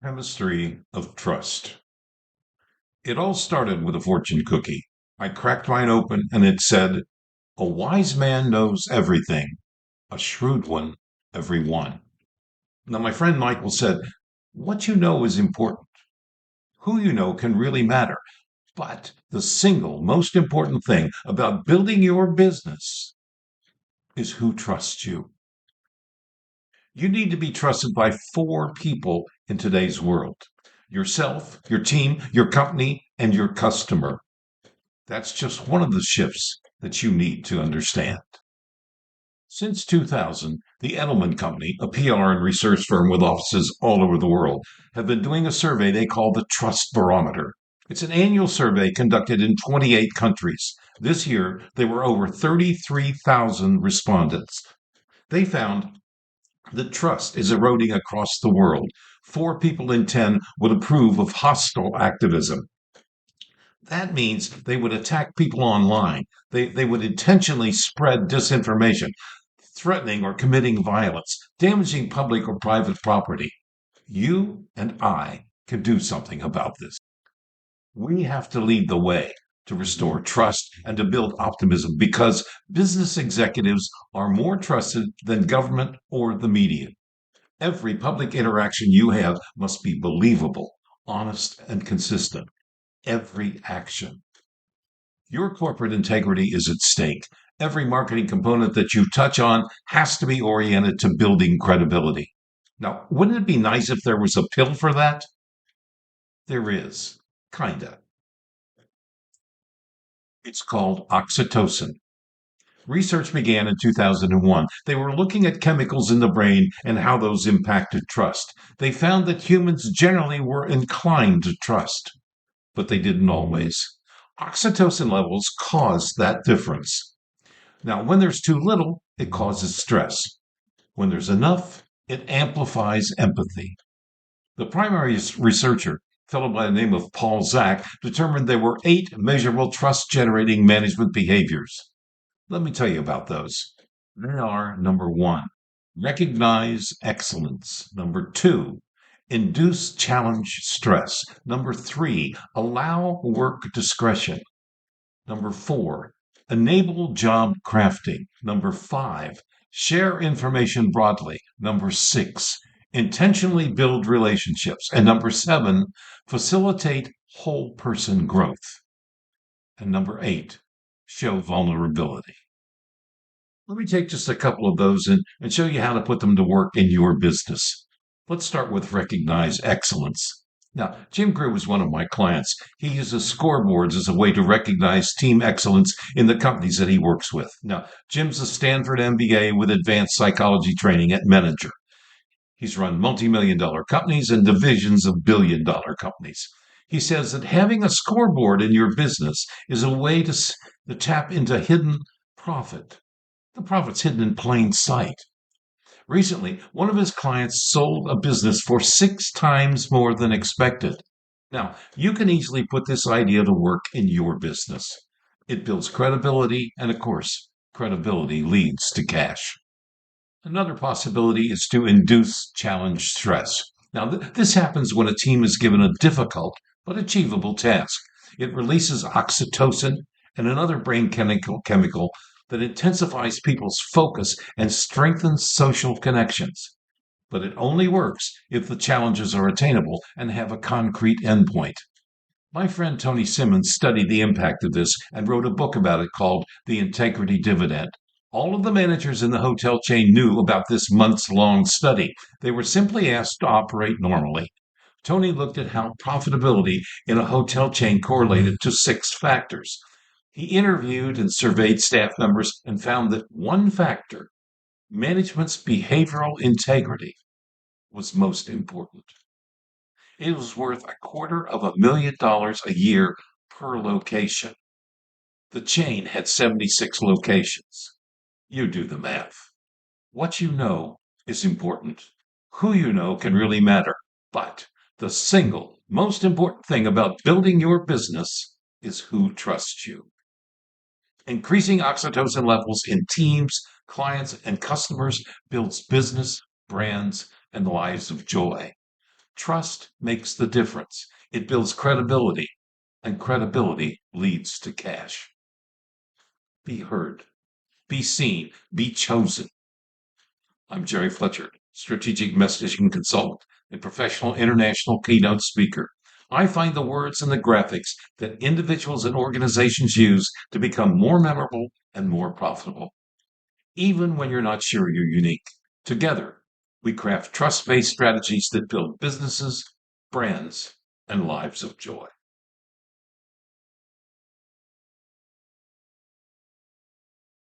Chemistry of trust. It all started with a fortune cookie. I cracked mine open and it said, "A wise man knows everything, a shrewd one, every one." Now, my friend Michael said, "What you know is important. Who you know can really matter. But the single most important thing about building your business is who trusts you." You need to be trusted by four people in today's world: yourself, your team, your company, and your customer. That's just one of the shifts that you need to understand. Since 2000, the Edelman Company, a PR and research firm with offices all over the world, have been doing a survey they call the Trust Barometer. It's an annual survey conducted in 28 countries. This year, there were over 33,000 respondents. They found that trust is eroding across the world. 4 people in 10 would approve of hostile activism. That means they would attack people online. They would intentionally spread disinformation, threatening or committing violence, damaging public or private property. You and I can do something about this. We have to lead the way to restore trust and to build optimism because business executives are more trusted than government or the media. Every public interaction you have must be believable, honest, and consistent. Every action. Your corporate integrity is at stake. Every marketing component that you touch on has to be oriented to building credibility. Now, wouldn't it be nice if there was a pill for that? There is, kinda. It's called oxytocin. Research began in 2001. They were looking at chemicals in the brain and how those impacted trust. They found that humans generally were inclined to trust, but they didn't always. Oxytocin levels cause that difference. Now, when there's too little, it causes stress. When there's enough, it amplifies empathy. The primary researcher, a fellow by the name of Paul Zak, determined there were 8 measurable trust generating management behaviors. Let me tell you about those. They are: number one, recognize excellence. Number two, induce challenge stress. Number three, allow work discretion. Number four, enable job crafting. Number five, share information broadly. Number six, intentionally build relationships. And number seven, facilitate whole person growth. And number eight, show vulnerability. Let me take just a couple of those and show you how to put them to work in your business. Let's start with recognize excellence. Now, Jim Grew is one of my clients. He uses scoreboards as a way to recognize team excellence in the companies that he works with. Now, Jim's a Stanford MBA with advanced psychology training at Menninger. He's run multi-million-dollar companies and divisions of billion-dollar companies. He says that having a scoreboard in your business is a way to tap into hidden profit. The profit's hidden in plain sight. Recently, one of his clients sold a business for 6 times more than expected. Now, you can easily put this idea to work in your business. It builds credibility, and of course, credibility leads to cash. Another possibility is to induce challenge stress. Now, this happens when a team is given a difficult but achievable task. It releases oxytocin and another brain chemical that intensifies people's focus and strengthens social connections. But it only works if the challenges are attainable and have a concrete endpoint. My friend Tony Simmons studied the impact of this and wrote a book about it called The Integrity Dividend. All of the managers in the hotel chain knew about this months-long study. They were simply asked to operate normally. Tony looked at how profitability in a hotel chain correlated to 6 factors. He interviewed and surveyed staff members and found that one factor, management's behavioral integrity, was most important. It was worth $250,000 a year per location. The chain had 76 locations. You do the math. What you know is important. Who you know can really matter. But the single most important thing about building your business is who trusts you. Increasing oxytocin levels in teams, clients, and customers builds business, brands, and lives of joy. Trust makes the difference. It builds credibility, and credibility leads to cash. Be heard, be seen, be chosen. I'm Jerry Fletcher, strategic messaging consultant and professional international keynote speaker. I find the words and the graphics that individuals and organizations use to become more memorable and more profitable, even when you're not sure you're unique. Together, we craft trust based strategies that build businesses, brands, and lives of joy.